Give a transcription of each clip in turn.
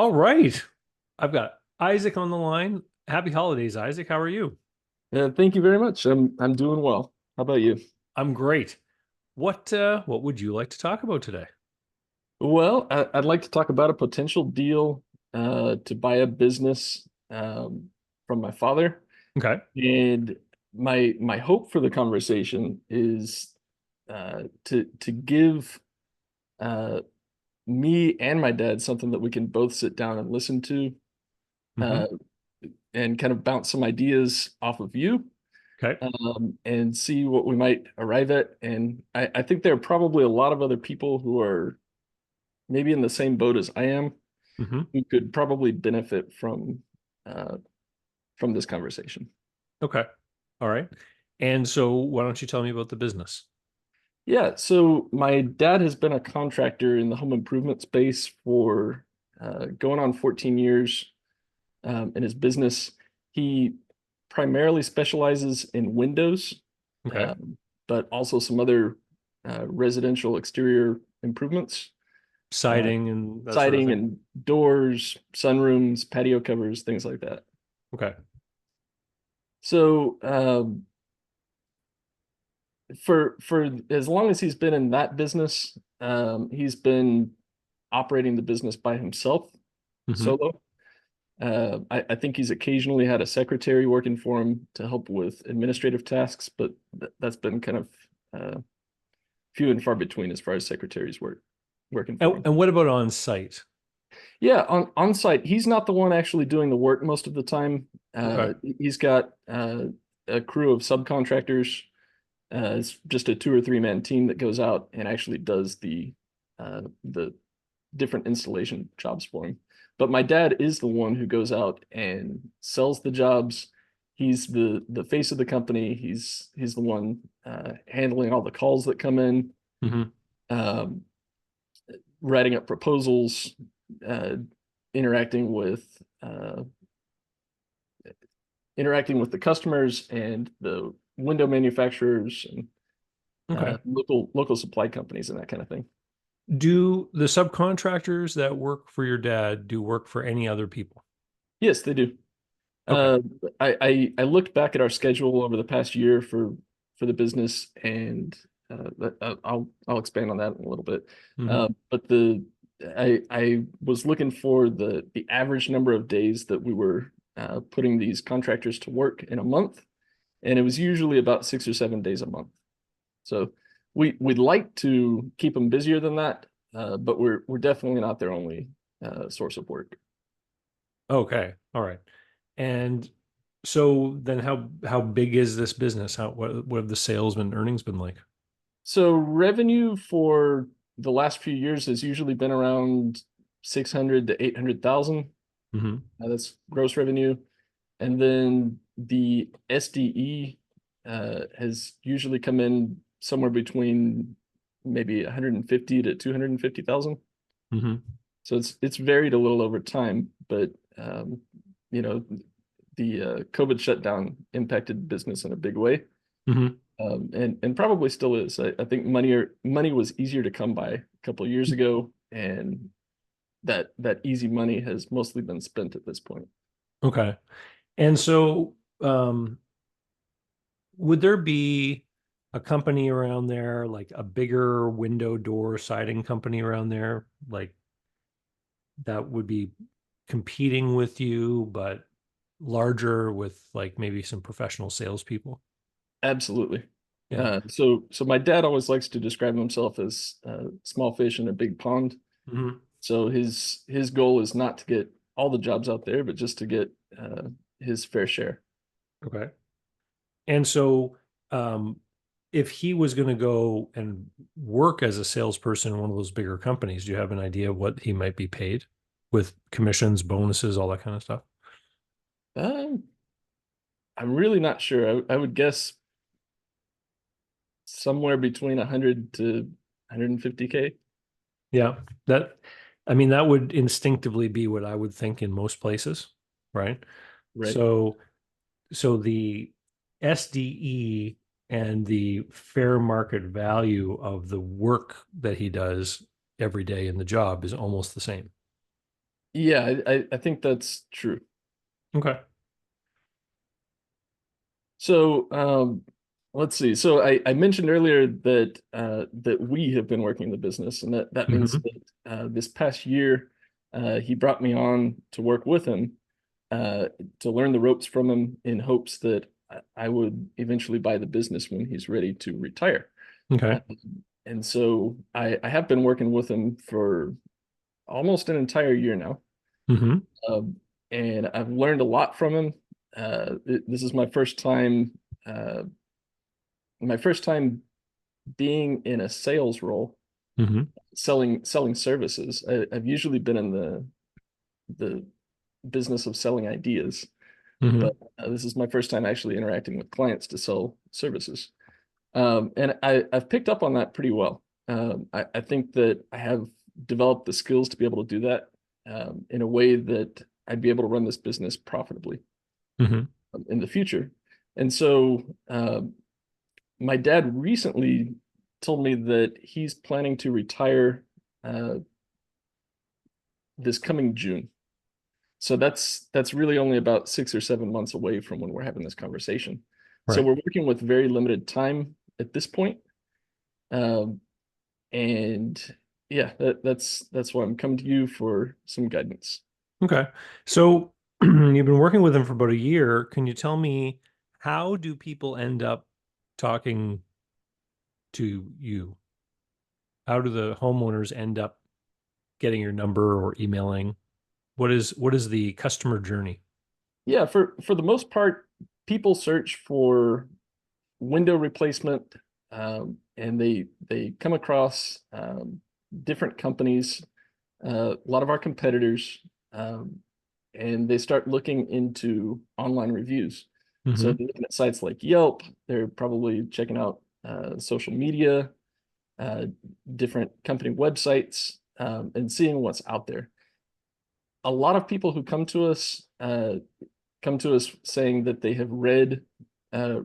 All right. I've got Isaac on the line. Happy holidays, Isaac. How are you? Thank you very much. I'm doing well. How about you? I'm great. What would you like to talk about today? Well, I'd like to talk about a potential deal to buy a business from my father. Okay. And my hope for the conversation is to give uh, me and my dad something that we can both sit down and listen to Hmm. uh, and kind of bounce some ideas off of you Okay. and see what we might arrive at. And I think there are probably a lot of other people who are maybe in the same boat as I am, Hmm. who could probably benefit uh, from this conversation. Okay. All right. And so why don't you tell me about the business? Yeah, so my dad has been a contractor in the home improvement space for going on 14 years in his business. He primarily specializes in windows, Okay. um, but also some other residential exterior improvements, uh, Siding and that sort of siding thing. and doors, sunrooms, patio covers, things like that. Okay. So for as long as he's been in that business, he's been operating the business by himself, Hmm. solo. I think he's occasionally had a secretary working for him to help with administrative tasks, but that's been kind of uh, few and far between as far as secretaries working for him. And what about on site? Yeah, on site, he's not the one actually doing the work most of the time. Okay. He's got a crew of subcontractors. It's just a 2 or 3 man team that goes out and actually does the different installation jobs for him. But my dad is the one who goes out and sells the jobs. He's the face of the company. He's the one handling all the calls that come in, Hmm. um, writing up proposals, uh, interacting with uh, interacting with the customers and the window manufacturers and Okay. local supply companies and that kind of thing. Do the subcontractors that work for your dad do work for any other people? Yes, they do. Okay. Uh, I looked back at our schedule over the past year for the business, and I'll expand on that in a little bit. Hmm. But the I was looking for the average number of days that we were putting these contractors to work in a month, and it was usually about 6 or 7 days a month. So we'd like to keep them busier than that, but we're definitely not their only source of work. Okay. All right. And so then how big is this business? What have the sales and earnings been like? So revenue for the last few years has usually been around 600 to 800,000. Hmm. That's gross revenue. And then the SDE has usually come in somewhere between maybe 150 to 250,000. Hmm. So it's varied a little over time, but you know, the COVID shutdown impacted business in a big way. Hmm. And probably still is. I think money was easier to come by a couple of years ago, and that easy money has mostly been spent at this point. Okay. And so would there be a company around there, like a bigger window door siding company around there, like that would be competing with you, but larger with like maybe some professional salespeople? Absolutely. Yeah. So my dad always likes to describe himself as small fish in a big pond. Hmm. So his goal is not to get all the jobs out there, but just to get his fair share. Okay. And so, um, if he was going to go and work as a salesperson in one of those bigger companies, do you have an idea of what he might be paid with commissions, bonuses, all that kind of stuff? Um, I'm really not sure. I would guess somewhere between 100 to 150K. Yeah, that, I mean, that would instinctively be what I would think in most places, right? Right. So, so the SDE and the fair market value of the work that he does every day in the job is almost the same. Yeah, I think that's true. Okay. So let's see. So I mentioned earlier that that we have been working the business, and that means Hmm. that this past year he brought me on to work with him uh, to learn the ropes from him in hopes that I would eventually buy the business when he's ready to retire. Okay. Uh, and so I have been working with him for almost an entire year now. Hmm. Um, and I've learned a lot from him. This is uh, my first time being in a sales role, Hmm. selling services. I've usually been in the business of selling ideas, but Hmm. this is my first time actually interacting with clients to sell services. And I've picked up on that pretty well. I think that I have developed the skills to be able to do that in a way that I'd be able to run this business profitably Hmm. in the future. And so my dad recently told me that he's planning to retire uh, this coming June. So that's really only about 6 or 7 months away from when we're having this conversation. So Right. we're working with very limited time at this point. Um, and yeah, that's why I'm coming to you for some guidance. Okay. So you've been working with them for about a year. Can you tell me how do people end up talking to you? How do the homeowners end up getting your number or emailing? What is the customer journey? Yeah, for the most part, people search for window replacement, and they come across different companies, a lot of our competitors, um, and they start looking into online reviews. So Hmm. they're looking at sites like Yelp. They're probably checking out social media, uh, different company websites, and seeing what's out there. A lot of people who come to us saying that they have read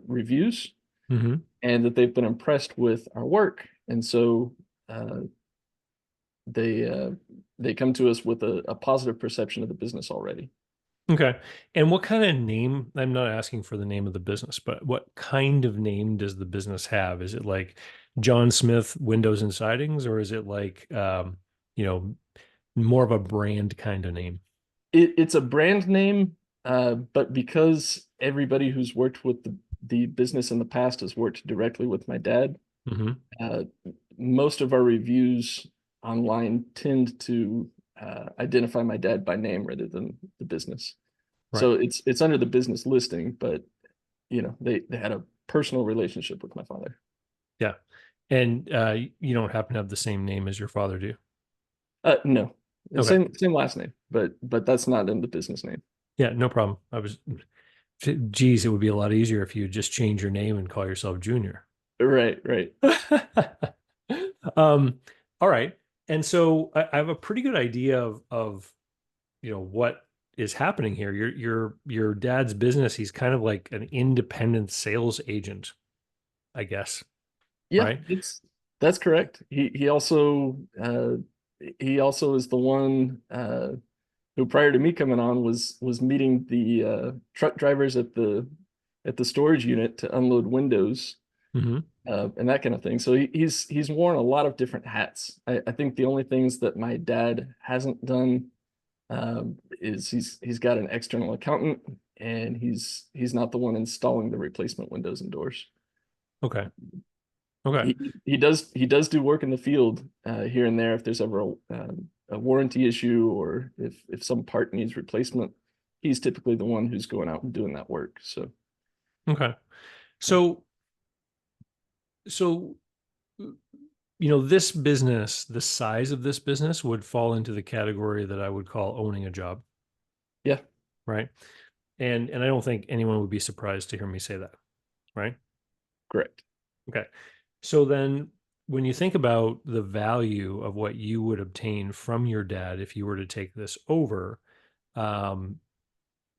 reviews Hmm. and that they've been impressed with our work, and so uh, they uh, they come to us with a positive perception of the business already. Okay. And what kind of name? I'm not asking for the name of the business, but what kind of name does the business have? Is it like John Smith Windows and Sidings, or is it like you know, more of a brand kind of name? It's a brand name, but because everybody who's worked with the business in the past has worked directly with my dad, Hmm. uh, most of our reviews online tend to identify my dad by name rather than the business. Right. So it's under the business listing, but they had a personal relationship with my father. Yeah. And you don't happen to have the same name as your father, do you? No, Okay. same last name, but that's not in the business name. Yeah, no problem. Geez, it would be a lot easier if you just change your name and call yourself Junior. Right, right. Um, all right. And so I have a pretty good idea of what is happening here. Your dad's business, he's kind of like an independent sales agent, I guess, Yeah, right? that's correct. He also is the one who prior to me coming on was meeting the truck drivers at the storage unit to unload windows Hmm. and that kind of thing. So he's worn a lot of different hats. I think the only things that my dad hasn't done is he's got an external accountant and he's not the one installing the replacement windows and doors. Okay. Okay. He does do work in the field here and there if there's ever a warranty issue or if some part needs replacement. He's typically the one who's going out and doing that work. So Okay. yeah, So this business, the size of this business would fall into the category that I would call owning a job, yeah, right? And I don't think anyone would be surprised to hear me say that, right? correct. Okay. So then when you think about the value of what you would obtain from your dad if you were to take this over, um,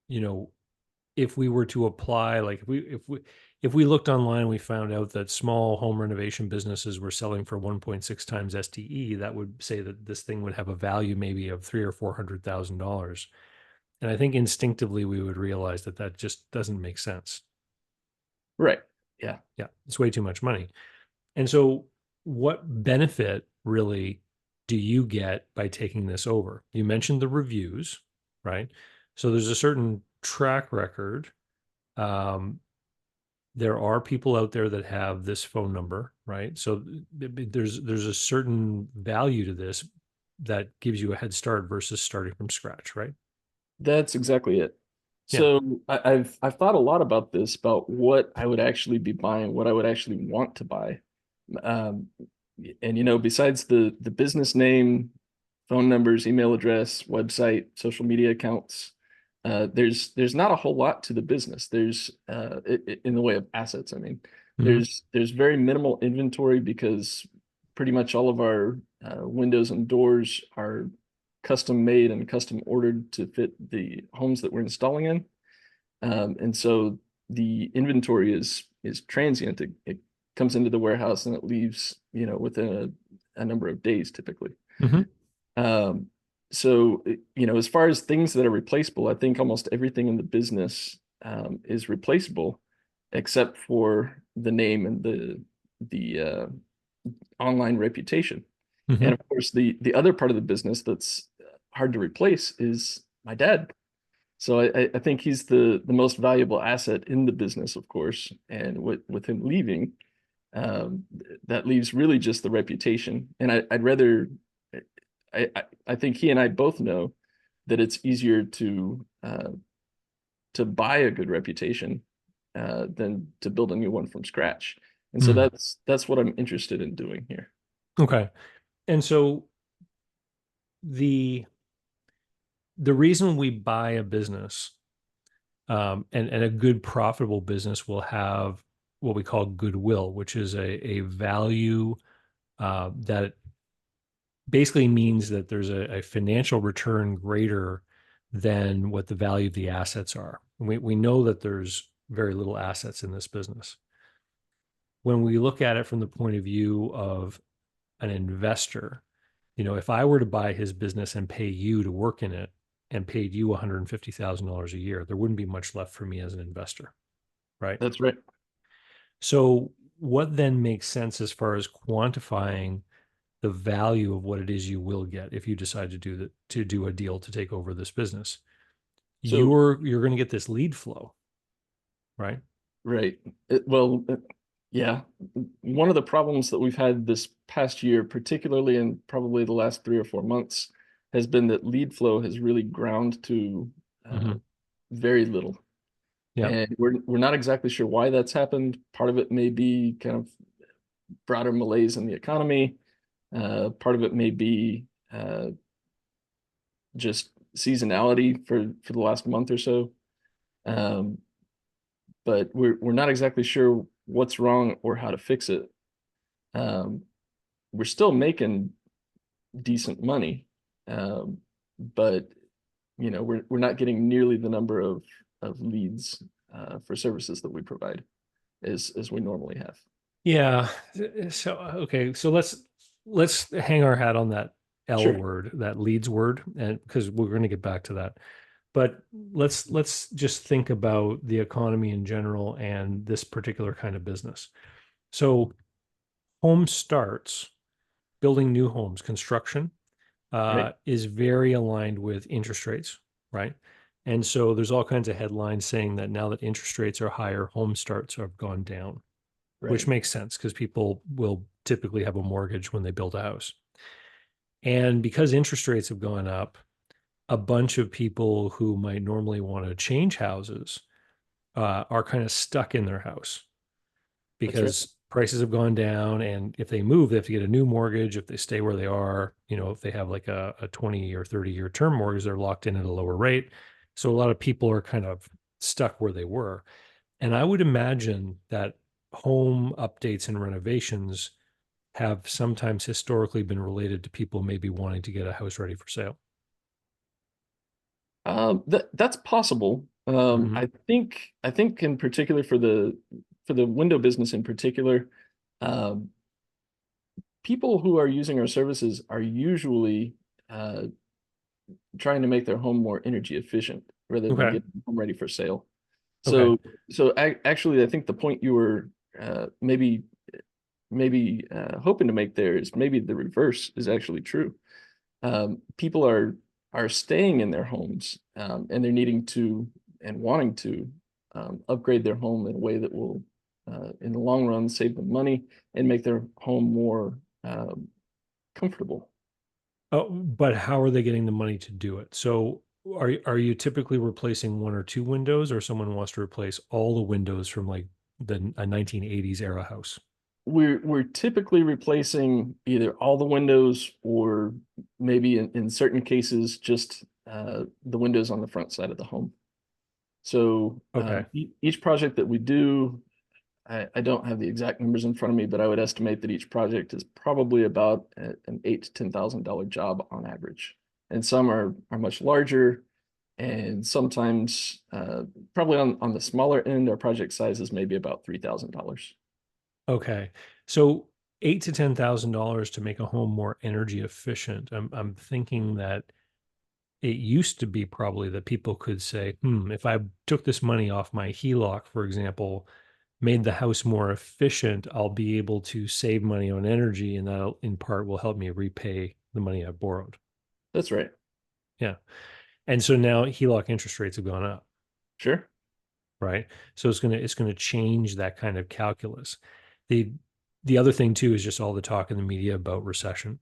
you know, if we were to apply, like if we if we looked online, we found out that small home renovation businesses were selling for 1.6 times STE, that would say that this thing would have a value maybe of three or $400,000. And I think instinctively we would realize that that just doesn't make sense. Right. Yeah. Yeah, it's way too much money. And so, what benefit really do you get by taking this over? You mentioned the reviews, right? So there's a certain track record. Um, there are people out there that have this phone number, right? So there's a certain value to this that gives you a head start versus starting from scratch, right? That's exactly it. Yeah. So I've thought a lot about this, about what I would actually be buying, what I would actually want to buy. Um, and besides the business name, phone numbers, email address, website, social media accounts, there's not a whole lot to the business. There's in the way of assets. I mean, Mhm. there's very minimal inventory because pretty much all of our windows and doors are custom made and custom ordered to fit the homes that we're installing in. And so the inventory is transient. It comes into the warehouse and it leaves, within a number of days typically. Mhm. Um, so, as far as things that are replaceable, I think almost everything in the business is replaceable except for the name and the online reputation. And Mhm. of course, the other part of the business that's hard to replace is my dad. So I think he's the most valuable asset in the business, of course. And with him leaving, um, that leaves really just the reputation. And I'd rather, I think he and I both know that it's easier to buy a good reputation than to build a new one from scratch. And so Mm. that's what I'm interested in doing here. Okay. And so the the reason we buy a business, and a good profitable business will have what we call goodwill, which is a value that basically means that there's a financial return greater than what the value of the assets are. We know that there's very little assets in this business. When we look at it from the point of view of an investor, if I were to buy his business and pay you to work in it and paid you $150,000 a year, there wouldn't be much left for me as an investor, right? That's right. So, what then makes sense as far as quantifying the value of what it is you will get if you decide to do a deal to take over this business? So, You're going to get this lead flow, right? right. Yeah. One of the problems that we've had this past year, particularly in probably the last 3 or 4 months, has been that lead flow has really ground to uh, Hmm. very little. Yeah. And we're not exactly sure why that's happened. Part of it may be kind of broader malaise in the economy. Part of it may be just seasonality for the last month or so. Um, but we're not exactly sure what's wrong or how to fix it. Um, we're still making decent money, um, but we're not getting nearly the number of leads for services that we provide as we normally have. Yeah. So okay, so let's hang our hat on that L Sure. word, that leads word, and because we're going to get back to that. But let's just think about the economy in general and this particular kind of business. So home starts, building new homes, construction Right. is very aligned with interest rates, right? And so there's all kinds of headlines saying that now that interest rates are higher, home starts have gone down, which Right. makes sense because people will typically have a mortgage when they build a house. And because interest rates have gone up, a bunch of people who might normally want to change houses are kind of stuck in their house That's right. because prices have gone down. And if they move, they have to get a new mortgage. If they stay where they are, if they have like a 20 or 30-year term mortgage, they're locked in at a lower rate. So a lot of people are kind of stuck where they were. And I would imagine that home updates and renovations have sometimes historically been related to people maybe wanting to get a house ready for sale. That's possible. Hmm. I think in particular for the window business in particular, um, people who are using our services are usually uh, trying to make their home more energy efficient rather than Okay. get the home ready for sale. Okay. Actually, I think the point you were maybe hoping to make there is maybe the reverse is actually true. People are staying in their homes, and they're needing to and wanting to upgrade their home in a way that will, in the long run, save them money and make their home more comfortable. Oh, but how are they getting the money to do it? So are you typically replacing one or two windows, or someone wants to replace all the windows from like a 1980s era house? We're typically replacing either all the windows or maybe in certain cases just the windows on the front side of the home. So Okay. each project that we do, I don't have the exact numbers in front of me, but I would estimate that each project is probably about an $8,000 to $10,000 job on average. And some are much larger, and sometimes probably on the smaller end, our project size is maybe about $3,000. Okay. So $8,000 to $10,000 to make a home more energy efficient. I'm thinking that it used to be probably that people could say, if I took this money off my HELOC, for example, made the house more efficient, I'll be able to save money on energy, and that in part will help me repay the money I borrowed. That's right. Yeah. And so now HELOC interest rates have gone up, Sure. right? So it's gonna change that kind of calculus. The the other thing too is just all the talk in the media about recession.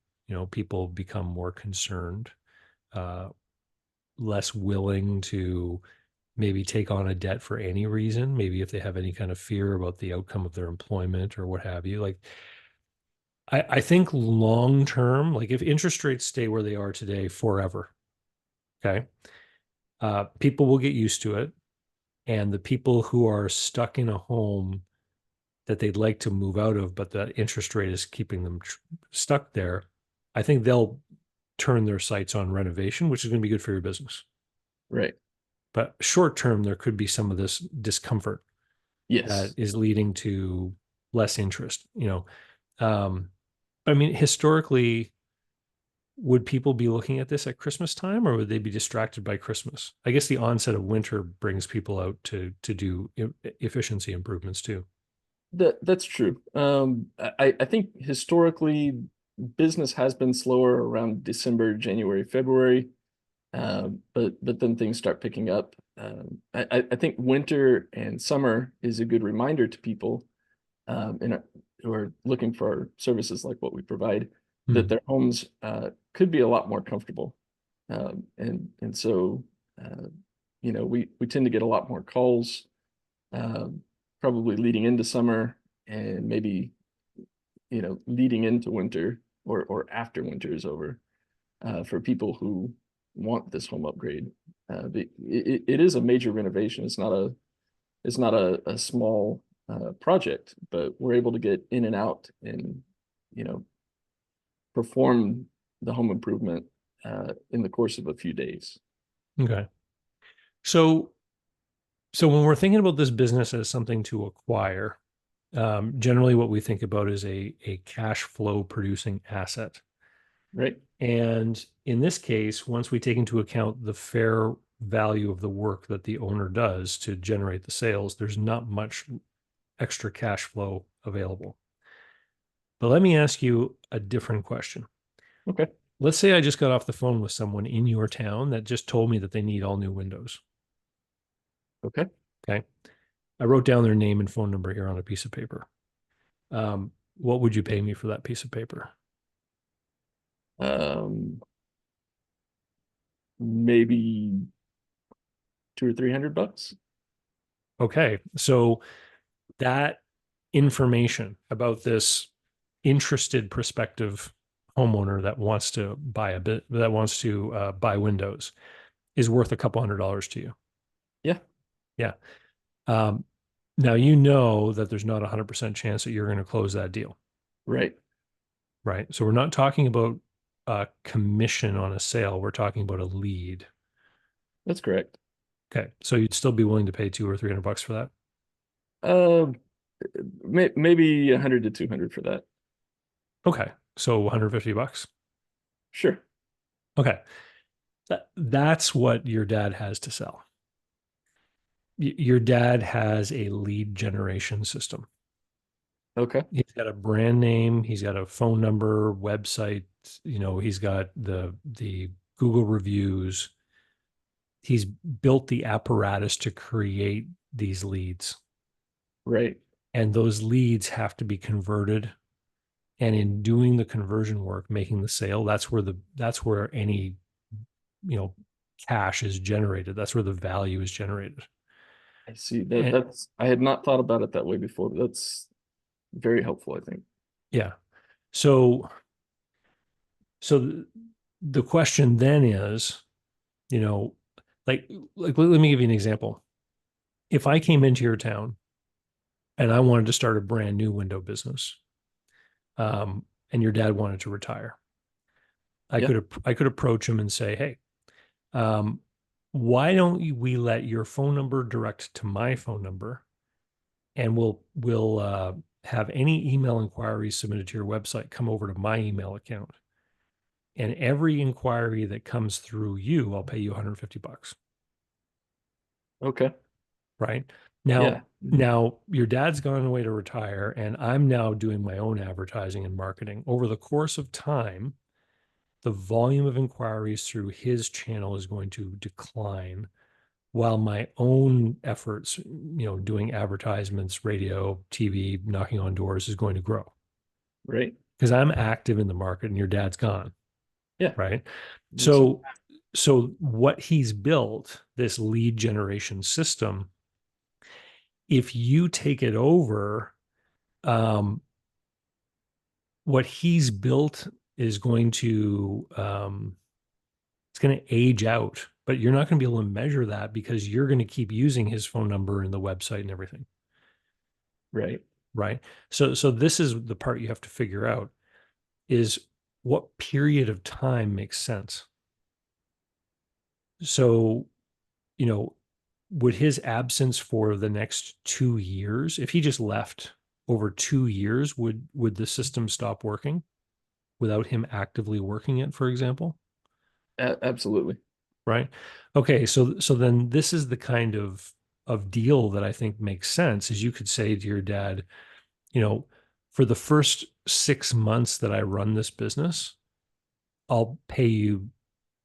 People become more concerned, uh, less willing to maybe take on a debt for any reason, maybe if they have any kind of fear about the outcome of their employment or what have you. Like I think long term, like if interest rates stay where they are today forever, okay, people will get used to it. And the people who are stuck in a home that they'd like to move out of, but the interest rate is keeping them stuck there, I think they'll turn their sights on renovation, which is going to be good for your business. Right. But short term, there could be some of this discomfort that Yes. is leading to less interest. Um, I mean, historically, would people be looking at this at Christmas time, or would they be distracted by Christmas? I guess the onset of winter brings people out to do efficiency improvements too. That's true. I think historically business has been slower around December, January, February. But then things start picking up. I think winter and summer is a good reminder to people who are looking for services like what we provide, that Hmm. their homes could be a lot more comfortable. And so we tend to get a lot more calls, um, probably leading into summer and maybe leading into winter or after winter is over, for people who want this home upgrade. It is a major renovation. It's not a small project, but we're able to get in and out and you know perform the home improvement in the course of a few days. Okay. So, so when we're thinking about this business as something to acquire, generally what we think about is a cash flow producing asset. Right. And in this case, once we take into account the fair value of the work that the owner does to generate the sales, there's not much extra cash flow available. But let me ask you a different question. Okay. Let's say I just got off the phone with someone in your town that just told me that they need all new windows. Okay. Okay. I wrote down their name and phone number here on a piece of paper. What would you pay me for that piece of paper? um Maybe 200 or 300 bucks. Okay. So that information about this interested prospective homeowner that wants to buy a bit that wants to buy windows is worth a couple $100 to you. Yeah. Yeah. Um, Now you know that there's not a 100% chance that you're going to close that deal, Right. right? So we're not talking about a commission on a sale. We're talking about a lead. That's correct. Okay. So you'd still be willing to pay 200 or 300 bucks for that? Maybe 100 to 200 for that. Okay. So $150. Sure. Okay. That's what your dad has to sell. Your dad has a lead generation system. Okay. He's got a brand name, he's got a phone number, website, he's got the Google reviews. He's built the apparatus to create these leads. Right. And those leads have to be converted. And in doing the conversion work, making the sale, that's where any, you know, cash is generated. That's where the value is generated. I see. And That's I had not thought about it that way before. But that's very helpful, I think. yeah. So the question then is, you know, let me give you an example. If I came into your town and I wanted to start a brand new window business, and your dad wanted to retire, Yeah. I could approach him and say, hey, why don't we let your phone number direct to my phone number, and we'll have any email inquiries submitted to your website come over to my email account, and every inquiry that comes through you, I'll pay you $150. Okay. Right Yeah. now your dad's gone away to retire, and I'm now doing my own advertising and marketing. Over the course of time, the volume of inquiries through his channel is going to decline, while my own efforts, doing advertisements, radio, TV, knocking on doors, is going to grow Right. because I'm active in the market and your dad's gone. Yeah. Right. Makes sense. So what he's built, this lead generation system, if you take it over, um, what he's built is going to it's going to age out, but you're not going to be able to measure that because you're going to keep using his phone number and the website and everything. Right. Right. So this is the part you have to figure out, is what period of time makes sense. So, you know, would his absence for the next 2 years, if he just left over 2 years, would the system stop working without him actively working it, for example? Absolutely. Right. Okay. So then this is the kind of deal that I think makes sense, is you could say to your dad, you know, for the first 6 months that I run this business, I'll pay you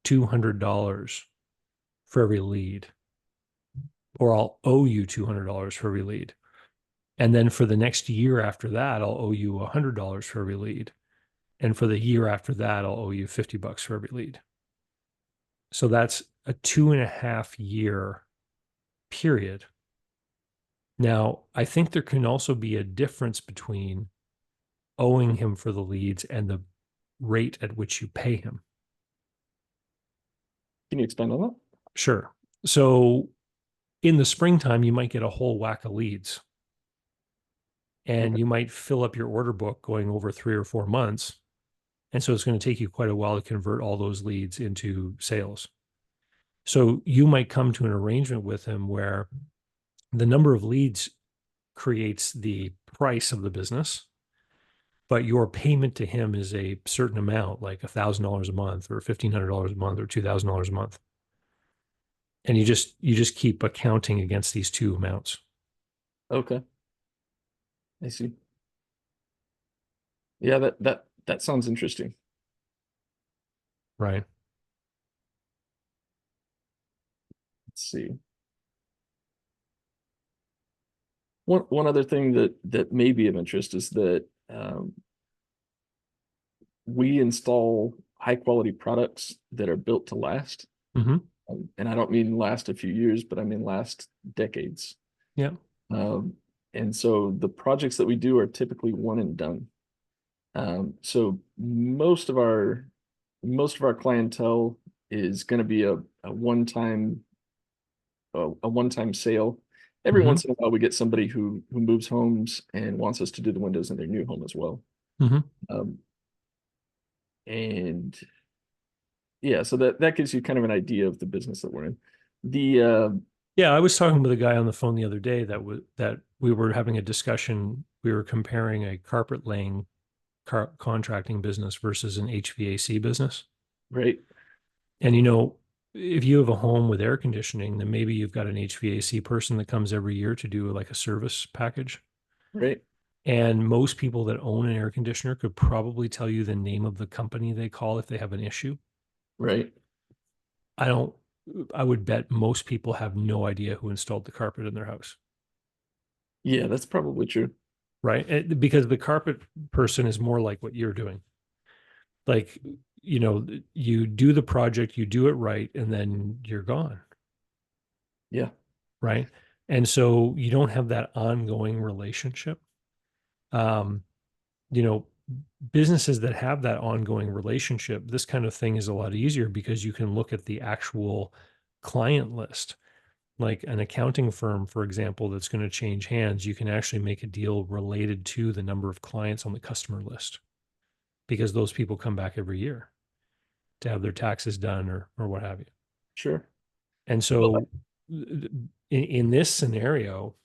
$200 for every lead, or I'll owe you $200 for every lead. And then for the next year after that, I'll owe you $100 for every lead. And for the year after that, I'll owe you $50 for every lead. So that's a 2.5 year period. Now, I think there can also be a difference between owing him for the leads and the rate at which you pay him. Can you expand on that? Sure. So in the springtime, you might get a whole whack of leads, and Okay. you might fill up your order book going over 3 or 4 months. And so it's going to take you quite a while to convert all those leads into sales. So you might come to an arrangement with him where the number of leads creates the price of the business, but your payment to him is a certain amount, like $1,000 a month or $1,500 a month or $2,000 a month. And you just keep accounting against these two amounts. Okay. I see. Yeah, that sounds interesting. Right. Let's see. One other thing that may be of interest is that we install high quality products that are built to last. Mm-hmm. And I don't mean last a few years, but I mean last decades. Yeah. Um, and so the projects that we do are typically one and done. So most of our clientele is going to be a one-time sale. Every Mm-hmm. once in a while, we get somebody who moves homes and wants us to do the windows in their new home as well. Mm-hmm. Um, and yeah, so that gives you kind of an idea of the business that we're in. The Yeah, I was talking with a guy on the phone the other day that we were having a discussion. We were comparing a carpet laying contracting business versus an HVAC business. Right. And, you know, if you have a home with air conditioning, then maybe you've got an HVAC person that comes every year to do like a service package. Right. And most people that own an air conditioner could probably tell you the name of the company they call if they have an issue. Right. I don't, I would bet most people have no idea who installed the carpet in their house, Yeah, that's probably true. right? Because the carpet person is more like what you're doing. Like, you know, you do the project, you do it right, and then you're gone, Yeah. right? And so you don't have that ongoing relationship. Um, you know, businesses that have that ongoing relationship, this kind of thing is a lot easier because you can look at the actual client list. Like an accounting firm, for example, that's going to change hands, you can actually make a deal related to the number of clients on the customer list because those people come back every year to have their taxes done or what have you. Sure. And Well, so in this scenario,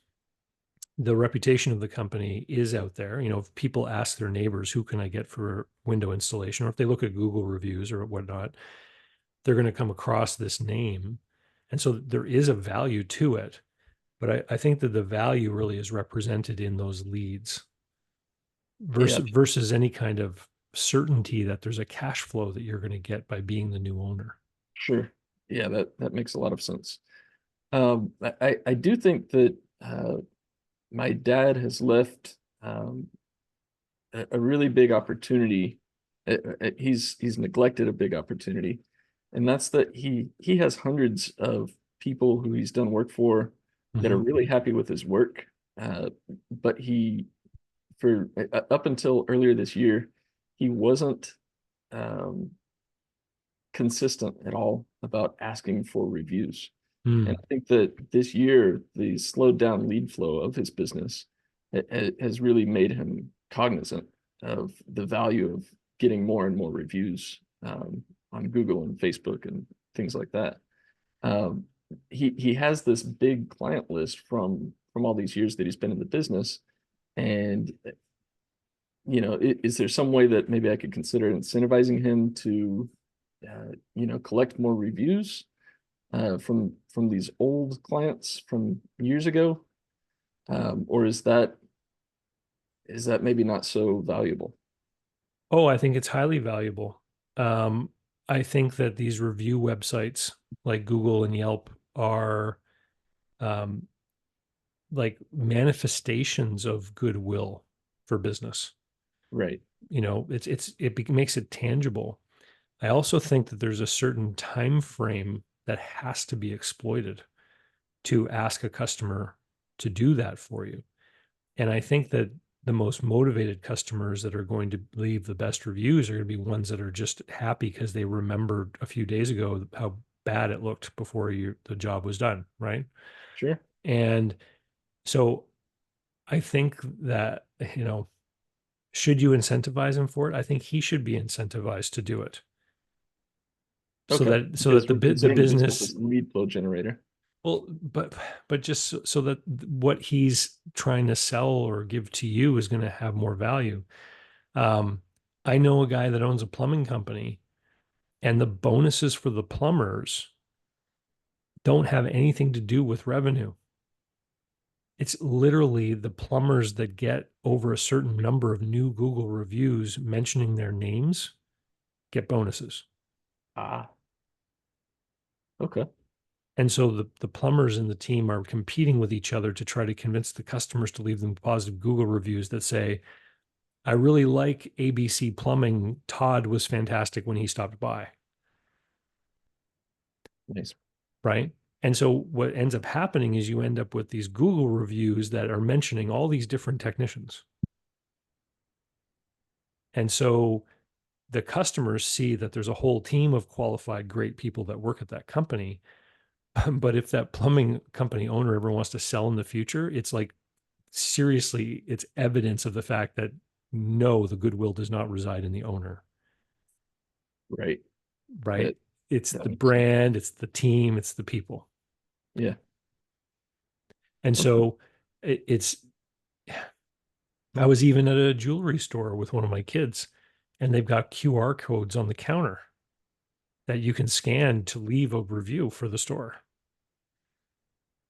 the reputation of the company is out there. You know, if people ask their neighbors, who can I get for window installation? Or if they look at Google reviews or whatnot, they're going to come across this name. And so there is a value to it. But I think that the value really is represented in those leads yeah, versus any kind of certainty that there's a cash flow that you're going to get by being the new owner. sure. Yeah, that makes a lot of sense. I do think that my dad has left a really big opportunity. He's neglected a big opportunity, and that's that he has hundreds of people who he's done work for that are Mhm. really happy with his work. But he for up until earlier this year, he wasn't um, consistent at all about asking for reviews. And Mm. I think that this year, the slowed down lead flow of his business has really made him cognizant of the value of getting more and more reviews on Google and Facebook and things like that. Um, he has this big client list from all these years that he's been in the business, and is there some way that maybe I could consider incentivizing him to, collect more reviews from these old clients from years ago, or is that maybe not so valuable? Oh, I think it's highly valuable. Um, I think that these review websites like Google and Yelp are um, like manifestations of goodwill for business. Right. You know, it makes it tangible. I also think that there's a certain time frame that has to be exploited to ask a customer to do that for you. And I think that the most motivated customers that are going to leave the best reviews are going to be ones that are just happy because they remembered a few days ago how bad it looked before the job was done, right? Sure. And so I think that, you know, should you incentivize him for it? I think he should be incentivized to do it so Okay. that Because we're the considering the business as business. a lead flow generator. Well, but just so that what he's trying to sell or give to you is going to have more value. Um, I know a guy that owns a plumbing company, and the bonuses for the plumbers don't have anything to do with revenue. It's literally the plumbers that get over a certain number of new Google reviews mentioning their names get bonuses. Ah, okay. And so the plumbers and the team are competing with each other to try to convince the customers to leave them positive Google reviews that say, I really like ABC Plumbing. Todd was fantastic when he stopped by. Nice. Right. And so what ends up happening is you end up with these Google reviews that are mentioning all these different technicians. And so the customers see that there's a whole team of qualified, great people that work at that company. But if that plumbing company owner ever wants to sell in the future, it's like seriously, it's evidence of the fact that no, the goodwill does not reside in the owner, Right. right? That It's that the makes sense. brand, it's the team, it's the people. Yeah. And Okay. so it's, I was even at a jewelry store with one of my kids, and they've got QR codes on the counter that you can scan to leave a review for the store.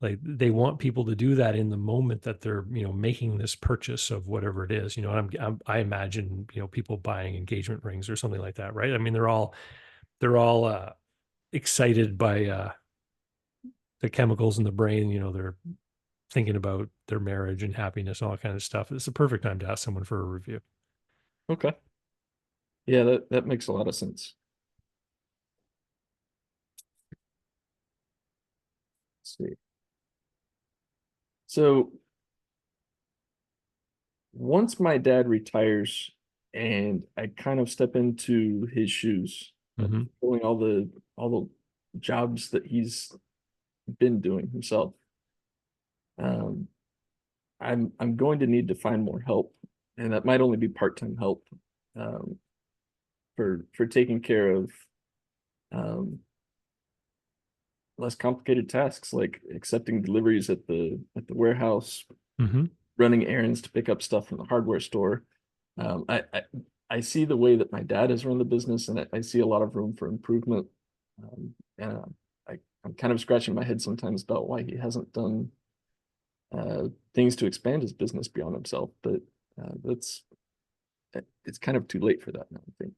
Like, they want people to do that in the moment that they're, making this purchase of whatever it is. I imagine, people buying engagement rings or something like that, right? I mean, they're all excited by the chemicals in the brain. They're thinking about their marriage and happiness and all that kind of stuff. It's the perfect time to ask someone for a review. Okay. Yeah, that makes a lot of sense. Let's see. So once my dad retires and I kind of step into his shoes, Mm-hmm. doing all the jobs that he's been doing himself, um, I'm going to need to find more help, and that might only be part-time help, um, for taking care of um, less complicated tasks like accepting deliveries at the warehouse, Mm-hmm. running errands to pick up stuff from the hardware store. I see the way that my dad has run the business, and I see a lot of room for improvement. And I'm kind of scratching my head sometimes about why he hasn't done things to expand his business beyond himself. But that's it's kind of too late for that now, I think.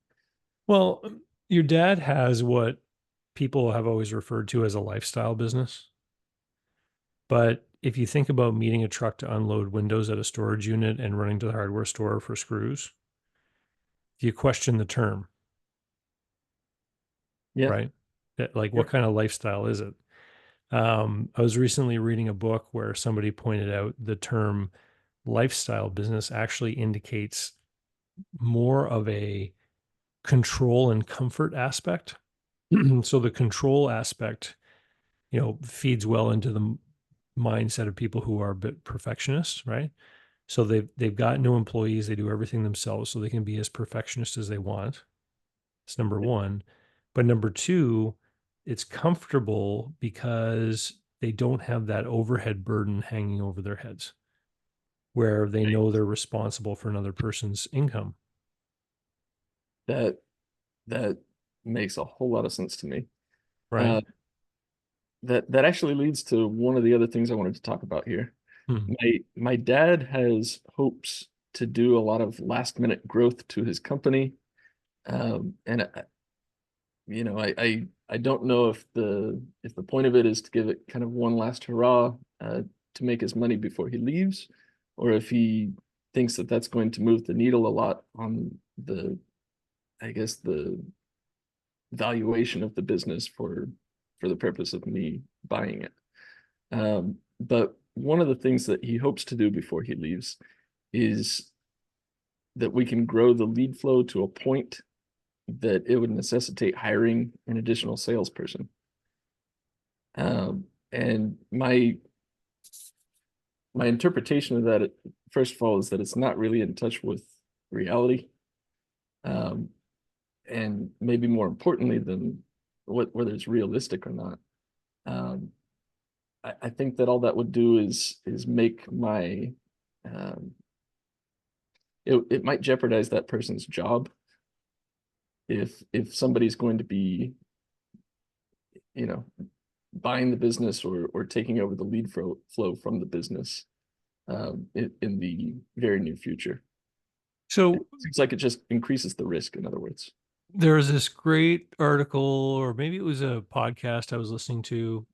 Well, your dad has what people have always referred to as a lifestyle business. But if you think about meeting a truck to unload windows at a storage unit and running to the hardware store for screws, you question the term, Yeah, right? Like, what sure. kind of lifestyle is it? I was recently reading a book where somebody pointed out the term lifestyle business actually indicates more of a control and comfort aspect. So the control aspect, feeds well into the mindset of people who are a bit perfectionists, right? So they've got no employees, they do everything themselves so they can be as perfectionist as they want. It's number one. But number two, it's comfortable because they don't have that overhead burden hanging over their heads where they know they're responsible for another person's income. That that makes a whole lot of sense to me. Right. Uh, that actually leads to one of the other things I wanted to talk about here. Hmm. My dad has hopes to do a lot of last minute growth to his company. And I don't know if the point of it is to give it kind of one last hurrah, to make his money before he leaves, or if he thinks that that's going to move the needle a lot on I guess the valuation of the business for the purpose of me buying it. But one of the things that he hopes to do before he leaves is that we can grow the lead flow to a point that it would necessitate hiring an additional salesperson. And my interpretation of that, first of all, is that it's not really in touch with reality. Um, and maybe more importantly than whether it's realistic or not. Um, I think that all that would do is make my um, it might jeopardize that person's job if somebody's going to be, you know, buying the business or taking over the lead flow from the business, in the very near future. It So seems like it just increases the risk, in other words. there was this great article, or maybe it was a podcast I was listening to.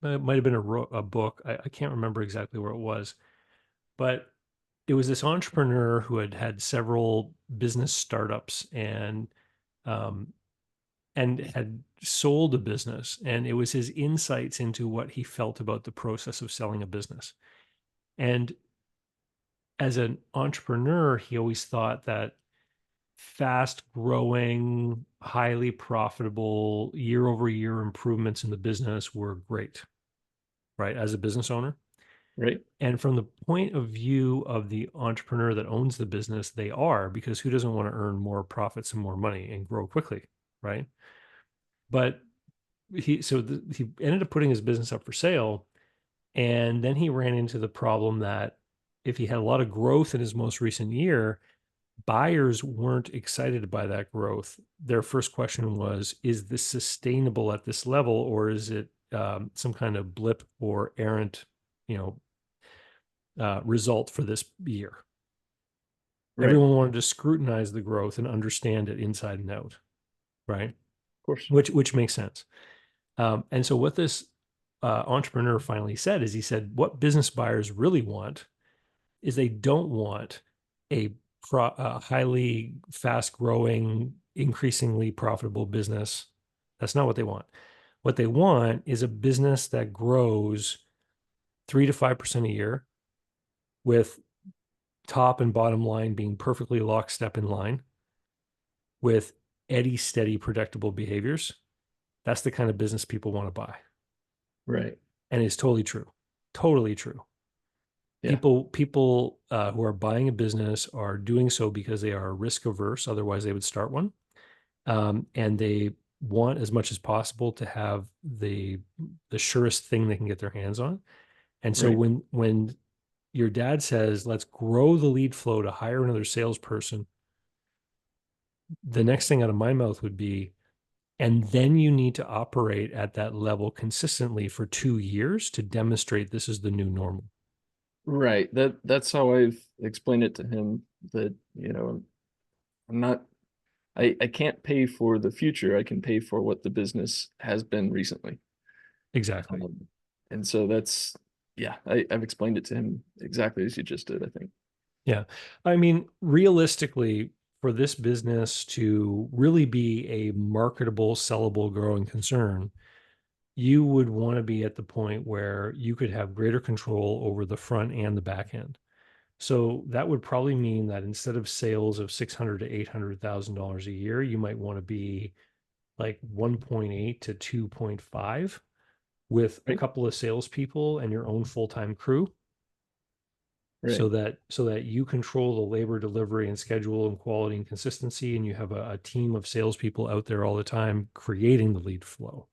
It might have been a book. I can't remember exactly where it was, but it was this entrepreneur who had had several business startups um, and had sold a business. And it was his insights into what he felt about the process of selling a business. And as an entrepreneur, he always thought that fast growing, highly profitable, year over year improvements in the business were great, right? As a business owner. Right? And from the point of view of the entrepreneur that owns the business, they are, because who doesn't want to earn more profits and more money and grow quickly, right? But he ended up putting his business up for sale, And then he ran into the problem that if he had a lot of growth in his most recent year, buyers weren't excited by that growth. Their first question was, is this sustainable at this level, or is it some kind of blip or errant, result for this year? Right. Of Everyone wanted to scrutinize the growth and understand it inside and out, right? course. Which makes sense. And so what this entrepreneur finally said is, he said, what business buyers really want is they don't want a highly fast growing, increasingly profitable business. That's not what they want. What they want is a business that grows 3 to 5% a year, with top and bottom line being perfectly lockstep in line, with steady, predictable behaviors. That's the kind of business people want to buy. Right. And it's totally true. Totally true. Yeah. People who are buying a business are doing so because they are risk averse. Otherwise, they would start one. And they want as much as possible to have the surest thing they can get their hands on. And so Right. when your dad says, let's grow the lead flow to hire another salesperson, the next thing out of my mouth would be, and then you need to operate at that level consistently for 2 years to demonstrate this is the new normal. Right. That's how I've explained it to him, that, I'm not, I can't pay for the future. I can pay for what the business has been recently. Exactly. And so that's, yeah, I've explained it to him exactly as you just did, I think. Yeah. I mean, realistically, for this business to really be a marketable, sellable, growing concern, you would want to be at the point where you could have greater control over the front and the back end. So that would probably mean that instead of sales of 600 to $800,000 a year, you might want to be like 1.8 to 2.5, with a Right. couple of salespeople and your own full-time crew, Right. so that you control the labor delivery and schedule and quality and consistency, and you have a team of salespeople out there all the time creating the lead flow.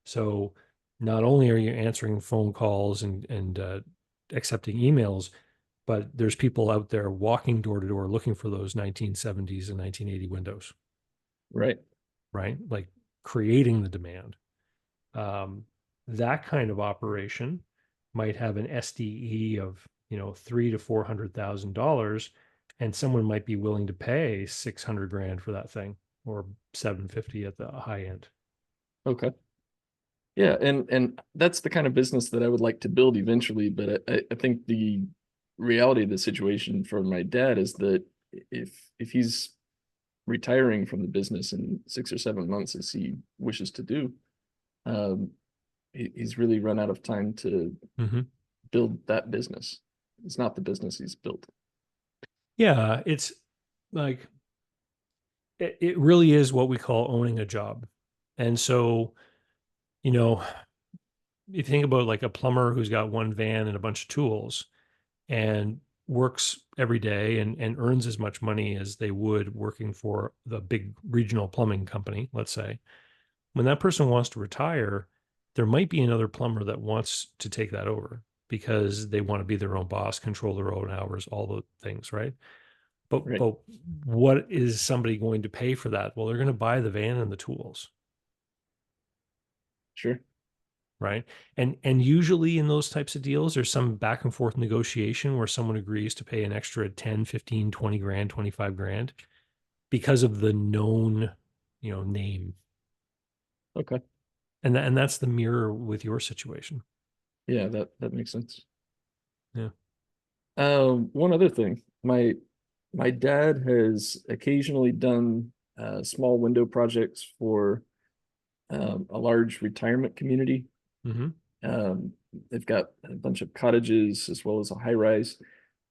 So not only are you answering phone calls and accepting emails, but there's people out there walking door to door looking for those 1970s and 1980 windows, Right. right? Like creating the demand. That kind of operation might have an SDE of, 3 to 400,000 dollars, and someone might be willing to pay 600 grand for that thing, or 750 at the high end. Okay. Yeah, and that's the kind of business that I would like to build eventually, but I think the reality of the situation for my dad is that if he's retiring from the business in 6 or 7 months, as he wishes to do, um, he's really run out of time to Mm-hmm. build that business. It's not the business he's built. Yeah, it's like it really is what we call owning a job. And so, you know, if you think about like a plumber who's got one van and a bunch of tools and works every day and earns as much money as they would working for the big regional plumbing company, let's say, when that person wants to retire, there might be another plumber that wants to take that over because they want to be their own boss, control their own hours, all the things, right? But Right. but what is somebody going to pay for that? Well, they're going to buy the van and the tools, Sure. right? And usually in those types of deals, there's some back and forth negotiation where someone agrees to pay an extra 10, 15, 20 grand, 25 grand because of the known, name. Okay. And that's the mirror with your situation. Yeah, that makes sense. Yeah. One other thing, my dad has occasionally done small window projects for a large retirement community. Mm-hmm. Um, they've got a bunch of cottages as well as a high rise.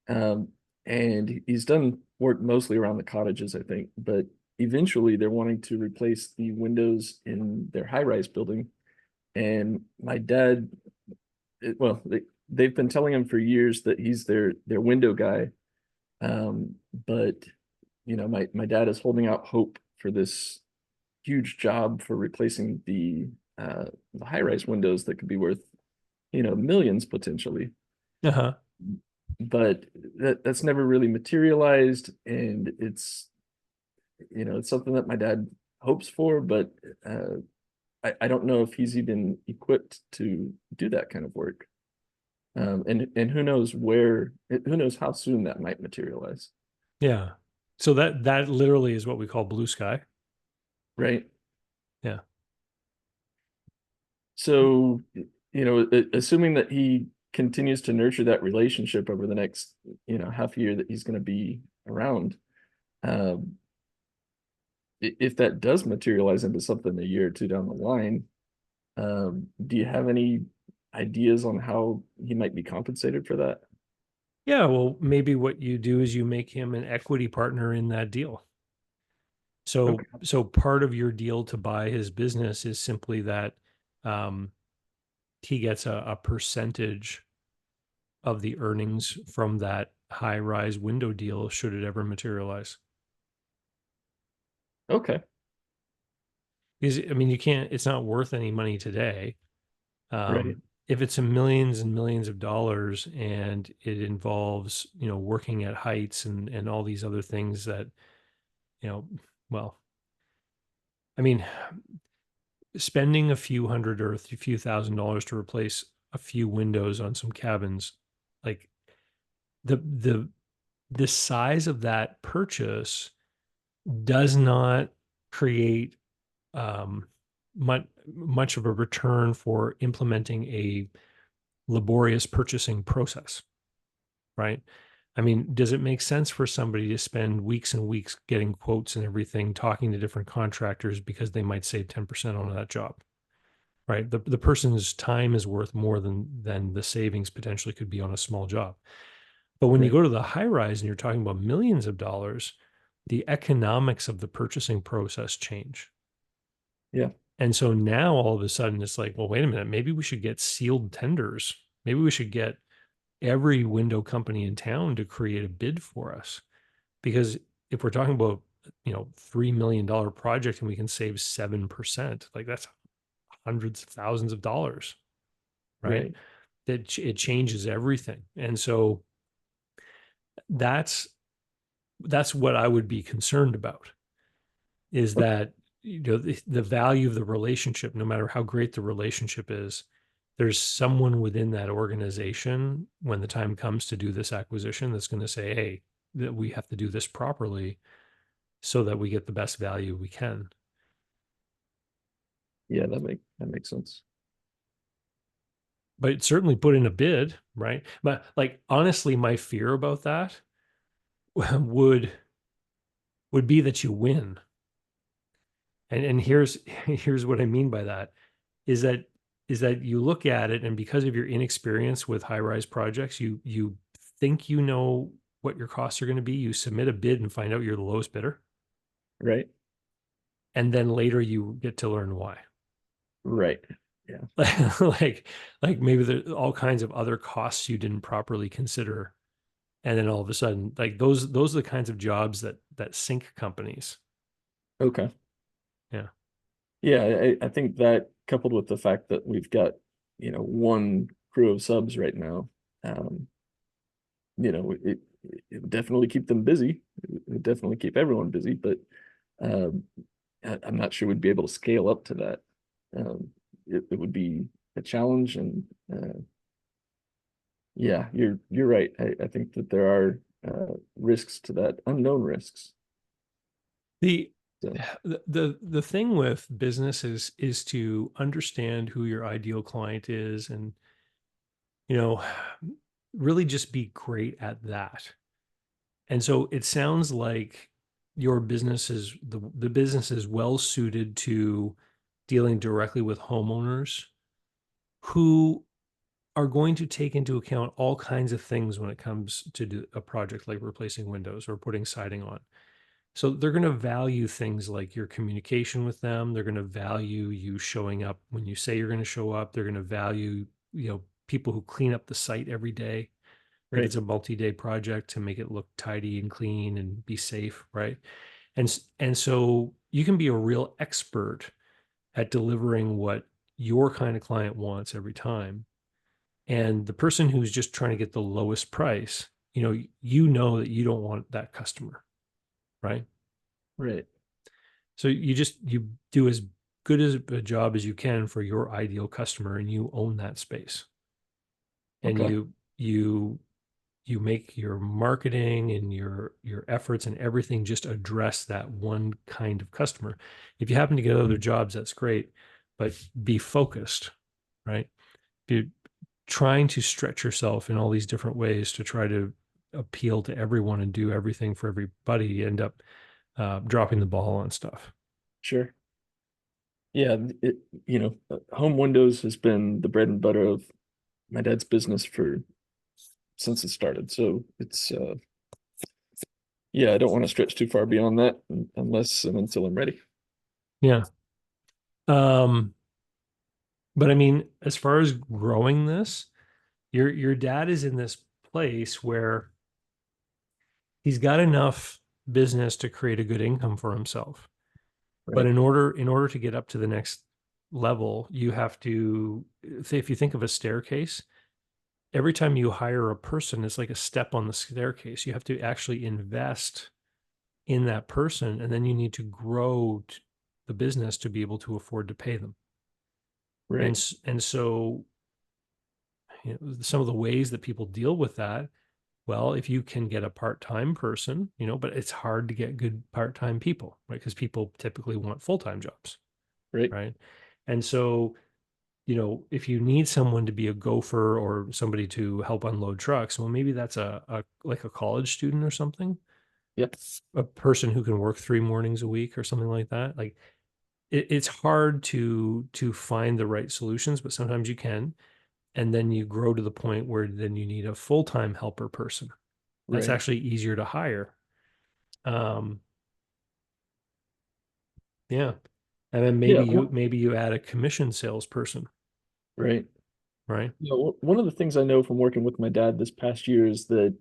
Um, and he's done work mostly around the cottages, I think, but eventually they're wanting to replace the windows in their high rise building. And my dad, well, they've been telling him for years that he's their window guy. But my dad is holding out hope for this huge job for replacing the high rise windows that could be worth millions potentially, Uh-huh. but that's never really materialized. And it's something that my dad hopes for, but uh, I don't know if he's even equipped to do that kind of work. And who knows how soon that might materialize, Yeah. So that literally is what we call blue sky. right? Yeah. So, assuming that he continues to nurture that relationship over the next, half year that he's going to be around, um, if that does materialize into something a year or two down the line, do you have any ideas on how he might be compensated for that? Yeah, well, maybe what you do is you make him an equity partner in that deal. So Okay. so part of your deal to buy his business is simply that um, he gets a percentage of the earnings from that high rise window deal should it ever materialize. Okay. Because I mean, you can't. It's not worth any money today. Right. If it's a millions and millions of dollars and it involves working at heights and all these other things that you know well, I mean, spending a few hundred or a few $1,000s to replace a few windows on some cabins, like the the size of that purchase does not create much of a return for implementing a laborious purchasing process, right? I mean, does it make sense for somebody to spend weeks and weeks getting quotes and everything, talking to different contractors because they might save 10% on that job? Right. The person's time is worth more than the savings potentially could be on a small job. But when you Right. go to the high rise and you're talking about millions of dollars, the economics of the purchasing process change. Yeah. And so now all of a sudden it's like, well, wait a minute, maybe we should get sealed tenders. Maybe we should get every window company in town to create a bid for us. Because if we're talking about, $3 million project and we can save 7%, like that's hundreds of thousands of dollars, right? Right. That it changes everything. And so that's that's what I would be concerned about is Okay. that the value of the relationship, no matter how great the relationship is, there's someone within that organization when the time comes to do this acquisition that's going to say, hey, that we have to do this properly so that we get the best value we can. Yeah, that makes sense. But certainly put in a bid, right? But like honestly, my fear about that would would be that you win. And here's what I mean by that is that you look at it and because of your inexperience with high rise projects, you think you know what your costs are going to be. You submit a bid and find out you're the lowest bidder, Right. and then later you get to learn why. Right. Yeah. like like maybe there's all kinds of other costs you didn't properly consider, and then all of a sudden, like those are the kinds of jobs that sink companies. Okay. Yeah. Yeah, I think that coupled with the fact that we've got, one crew of subs right now, um, it would definitely keep them busy. It would definitely keep everyone busy, but um, I'm not sure we'd be able to scale up to that. Um, it would be a challenge, and yeah, you're right. I think that there are risks to that, unknown risks. The So, the thing with business is to understand who your ideal client is and you know really just be great at that. And so it sounds like your business is the business is well suited to dealing directly with homeowners who are going to take into account all kinds of things when it comes to do a project like replacing windows or putting siding on. So they're going to value things like your communication with them. They're going to value you showing up when you say you're going to show up. They're going to value, people who clean up the site every day. If right. it's a multi-day project to make it look tidy and clean and be safe, right? And so you can be a real expert at delivering what your kind of client wants every time. And the person who's just trying to get the lowest price, you know that you don't want that customer, right? Right. So you do as good as a job as you can for your ideal customer, and you own that space. And Okay. you make your marketing and your efforts and everything just address that one kind of customer. If you happen to get other jobs, that's great, but be focused, right? Be trying to stretch yourself in all these different ways to try to appeal to everyone and do everything for everybody, you end up dropping the ball on stuff. Sure. Yeah, home windows has been the bread and butter of my dad's business for since it started. So it's yeah, I don't want to stretch too far beyond that unless and until I'm ready. Yeah. Um, but I mean, as far as growing this, your dad is in this place where he's got enough business to create a good income for himself. But Right. in order to get up to the next level, you have to, if you think of a staircase, every time you hire a person, it's like a step on the staircase. You have to actually invest in that person, and then you need to grow the business to be able to afford to pay them. Right. And so, some of the ways that people deal with that, well, if you can get a part-time person, but it's hard to get good part-time people, right? Because people typically want full-time jobs, Right. right? And so, if you need someone to be a gopher or somebody to help unload trucks, well, maybe that's a like a college student or something, Yep. a person who can work 3 mornings a week or something like that. Like it's hard to find the right solutions, but sometimes you can. And then you grow to the point where then you need a full-time helper person. That's Right. actually easier to hire. Um, yeah. And then Yeah. maybe you add a commission salesperson, Right. right? One of the things I know from working with my dad this past year is that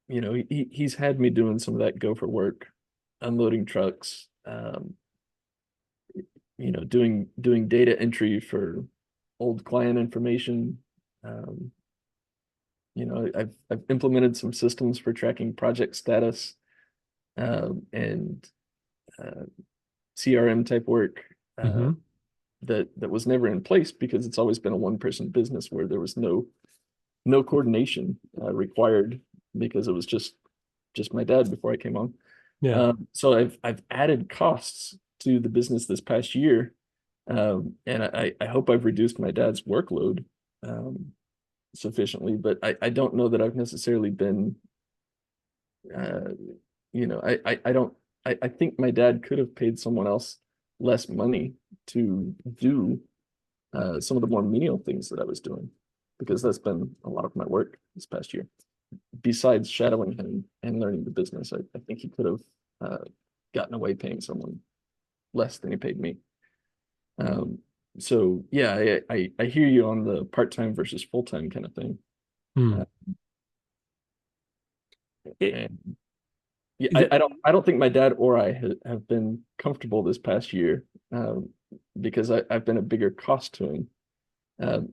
he's had me doing some of that gopher work, unloading trucks, doing data entry for old client information. Um, I've implemented some systems for tracking project status, and uh, CRM type work Mm-hmm. that was never in place because it's always been a one person business where there was no coordination required because it was just my dad before I came on. Yeah. So I've added costs to the business this past year, and I hope I've reduced my dad's workload sufficiently, but I don't know that I've necessarily been, uh, I don't, I think my dad could have paid someone else less money to do some of the more menial things that I was doing because that's been a lot of my work this past year. Besides shadowing him and learning the business, I think he could have gotten away paying someone less than he paid me. Um, so yeah, I hear you on the part-time versus full-time kind of thing. Hmm. Uh, It, and yeah, the, I don't think my dad or I have been comfortable this past year um, because I've been a bigger cost to him,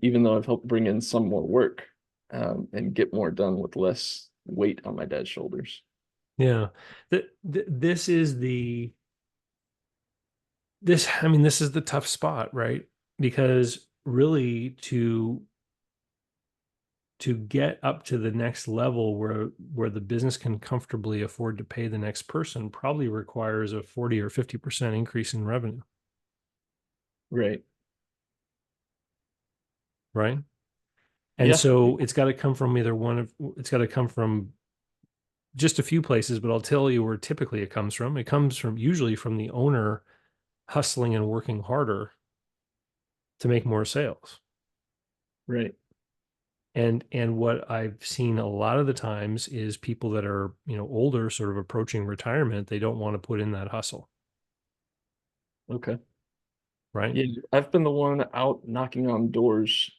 even though I've helped bring in some more work and get more done with less weight on my dad's shoulders. yeah. This is I mean, this is the tough spot, right? Because really to get up to the next level where the business can comfortably afford to pay the next person probably requires a 40 or 50% increase in revenue, Right. right? And Yeah. so it's got to come from just a few places, but I'll tell you where typically it comes from. It comes from usually from the owner hustling and working harder to make more sales. Right. And what I've seen a lot of the times is people that are, older, sort of approaching retirement, they don't want to put in that hustle, Okay. right? Yeah, I've been the one out knocking on doors,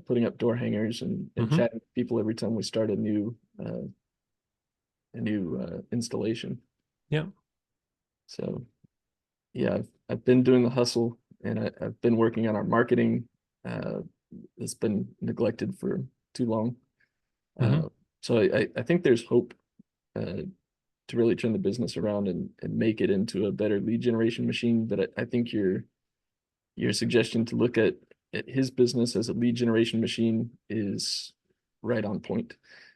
putting up door hangers and Hmm. chatting with people every time we start a new installation. Yeah. So yeah, I've been doing the hustle and I've been working on our marketing. that's been neglected for too long. Hmm. So I think there's hope to really turn the business around and make it into a better lead generation machine. But I think your suggestion to look at his business as a lead generation machine is right on point.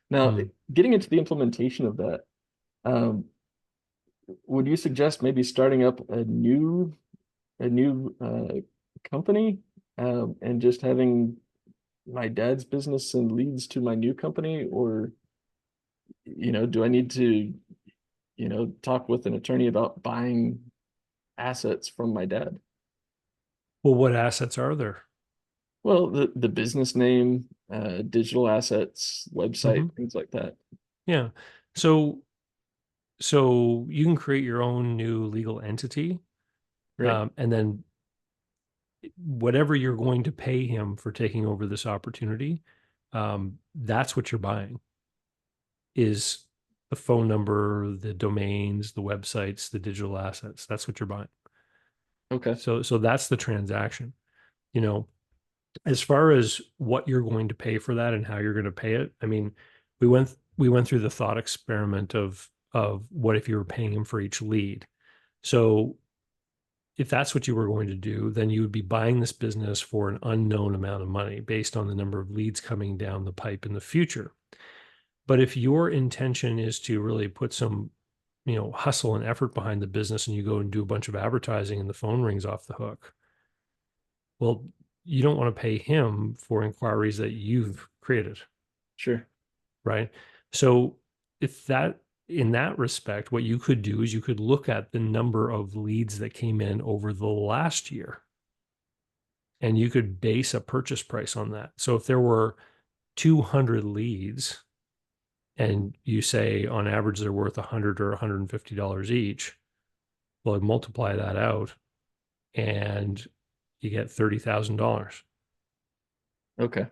Now, Mm. getting into the implementation of that, um, would you suggest maybe starting up a new company and just having my dad's business send leads to my new company, or do I need to talk with an attorney about buying assets from my dad? Well, what assets are there? Well, the business name, digital assets, website, Hmm. things like that. Yeah. So, so you can create your own new legal entity, Right. and then whatever you're going to pay him for taking over this opportunity, that's what you're buying is the phone number, the domains, the websites, the digital assets. That's what you're buying. Okay. So that's the transaction. You know, as far as what you're going to pay for that and how you're going to pay it, I mean, we went through the thought experiment of what if you were paying him for each lead. So if that's what you were going to do, then you would be buying this business for an unknown amount of money based on the number of leads coming down the pipe in the future. But if your intention is to really put some, hustle and effort behind the business and you go and do a bunch of advertising and the phone rings off the hook, well, you don't want to pay him for inquiries that you've created, Sure. right? So if that in that respect, what you could do is you could look at the number of leads that came in over the last year and you could base a purchase price on that. So if there were 200 leads and you say on average they're worth 100 or $150 each, well, multiply that out and you get $30,000. Okay.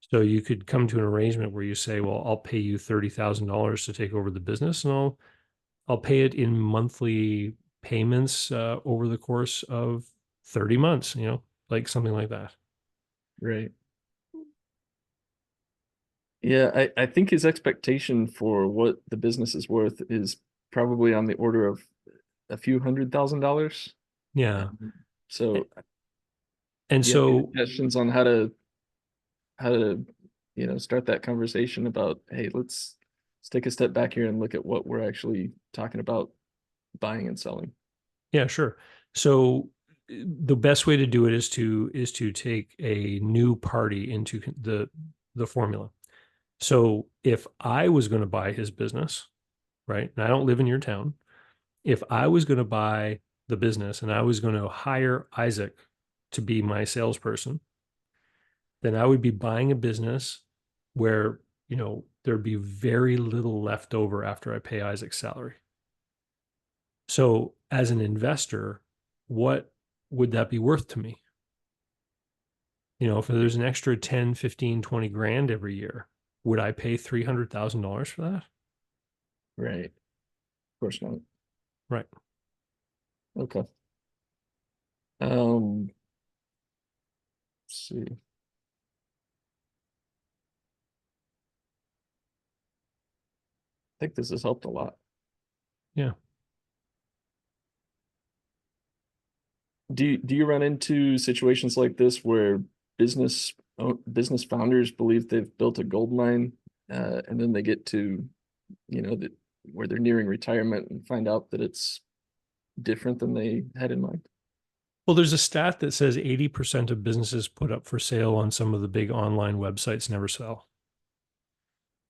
So you could come to an arrangement where you say, well, I'll pay you $30,000 to take over the business and I'll pay it in monthly payments over the course of 30 months, like something like that. Right. Yeah, I think his expectation for what the business is worth is probably on the order of a few $100,000. Yeah. So And do you have any so, suggestions on how to start that conversation about, hey, let's take a step back here and look at what we're actually talking about buying and selling? yeah, sure. So the best way to do it is to take a new party into the formula. So if I was going to buy his business, right, and I don't live in your town, if I was going to buy the business and I was going to hire Isaac to be my salesperson, then I would be buying a business where, there'd be very little left over after I pay Isaac's salary. So as an investor, what would that be worth to me? If there's an extra 10, 15, 20 grand every year, would I pay $300,000 for that? Right. Of course not. Right. Okay. Let's see. I think this has helped a lot. Yeah. Do you run into situations like this where business founders believe they've built a gold mine, and then they get to, that where they're nearing retirement and find out that it's different than they had in mind? Well, there's a stat that says 80% of businesses put up for sale on some of the big online websites never sell.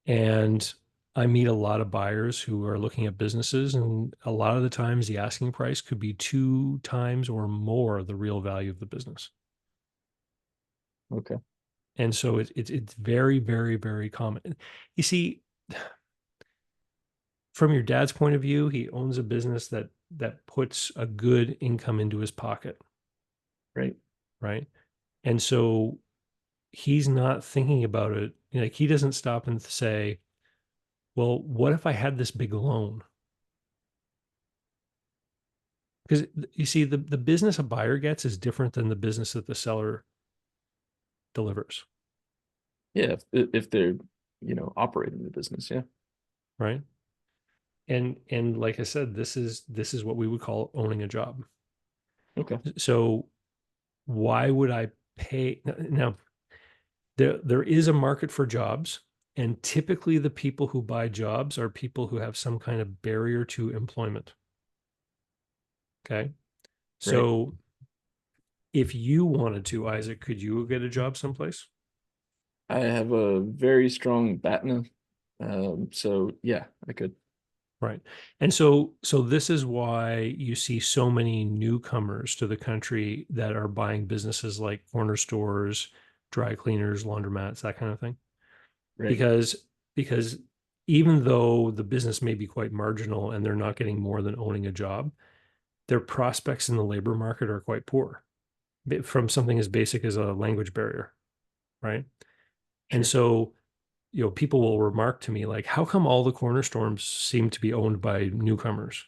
And I meet a lot of buyers who are looking at businesses, and a lot of the times the asking price could be 2 times or more the real value of the business. Okay. And so it's very, very, very common. You see, from your dad's point of view, he owns a business that puts a good income into his pocket, Right. right? And so he's not thinking about it. Like he doesn't stop and say, well, what if I had this big loan? Because you see, the business a buyer gets is different than the business that the seller delivers, Yeah, if they're, you know, operating the business, yeah. right? And like I said, this is what we would call owning a job. Okay. So why would I pay now? There is a market for jobs, and typically the people who buy jobs are people who have some kind of barrier to employment. Okay. Right. So if you wanted to, Isaac, could you get a job someplace? I have a very strong BATNA. So yeah, I could. Right. And so this is why you see so many newcomers to the country that are buying businesses like corner stores, dry cleaners, laundromats, that kind of thing. Right. Because because even though the business may be quite marginal and they're not getting more than owning a job, their prospects in the labor market are quite poor from something as basic as a language barrier, right? And Sure. so, people will remark to me like, how come all the corner stores seem to be owned by newcomers?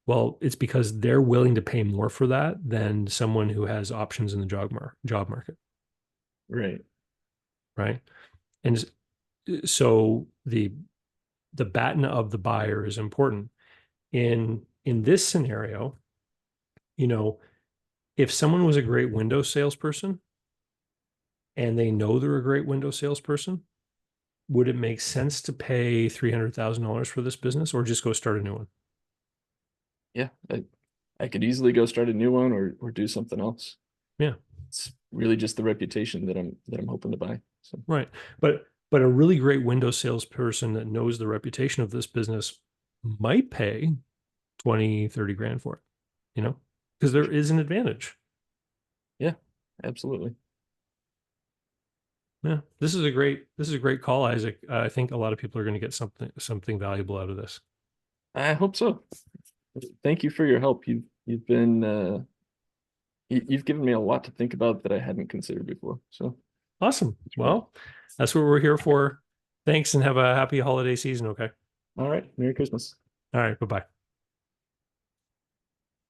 Well, it's because they're willing to pay more for that than someone who has options in the job market, Right. right? And so the baton of the buyer is important. In this scenario, you know, if someone was a great window salesperson and they know they're a great window salesperson, would it make sense to pay $300,000 for this business or just go start a new one? Yeah. I could easily go start a new one or do something else. Yeah, It's really just the reputation that I'm hoping to buy. So right. But a really great window salesperson that knows the reputation of this business might pay 20, 30 grand for it, because there is an advantage. yeah, absolutely. Yeah, this is a great call, Isaac. I think a lot of people are going to get something valuable out of this. I hope so. Thank you for your help. You've been you've given me a lot to think about that I hadn't considered before. So Awesome. Well, that's what we're here for. Thanks and have a happy holiday season. Okay. all right, Merry Christmas. All right. Bye-bye.